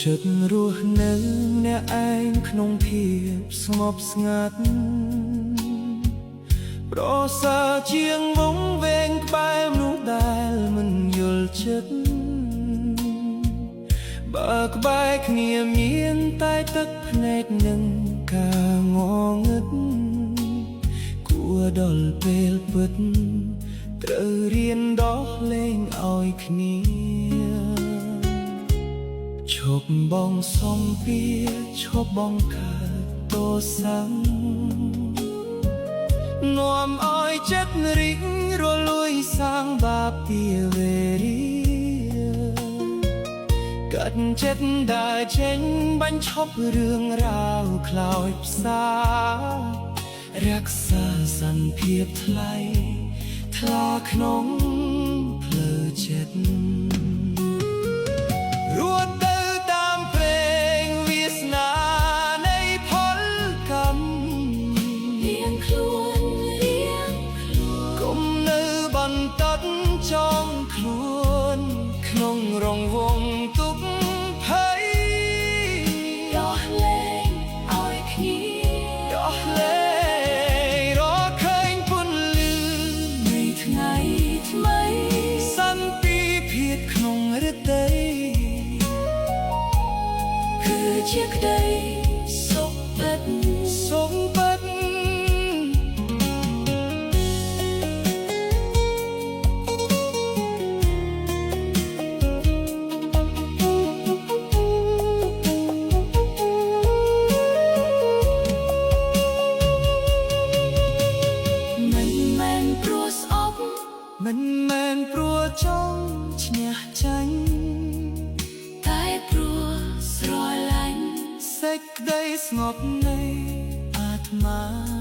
ចិត្តរស់នៅអ្នកឯងក្នុងភាពស្ងប់ស្ងាត់ប្រសើរជាងវង្វេងក្បែរមនុស្សដែលមិនយល់ចិត្តបើក្បែរគ្នាមានតែទឹកភ្នែកនិងការងងឹតគួរដល់ពេលពិតត្រូវរៀនដោះលែងឲ្យគ្នាឈប់បងសំពីឈប់បងកើតទោសានាំឲ្យចិត្តរីករលួយសាងបាបពីវេរីកាត់ចិត្តដើរចេញបាញ់ឈប់រឿងរ៉ាវខ្លោចផ្សារក្សាសន្តិភាពថ្លៃថ្លាក្នុងផ្លូវចិត្តរត់ទៅតាមព្រេងវាសនានៃផលកម្មលៀងខ្លួនកុំនៅបន្តចងខ្លួនក្នុងរង្វង់ទុក្ខភ័យដោះលែងឲ្យគ្នាដោះលែងរកឃើញពន្លឺនៃថ្ងៃថ្មីសន្តិភាពក្នុងរតីគឺជាក្តីសុខពិតសុខពិតមិនមែនព្រោះចង់ឈ្នះចាញ់តែព្រោះស្រឡាញ់សេចក្តីស្ងប់នៃអាត្មា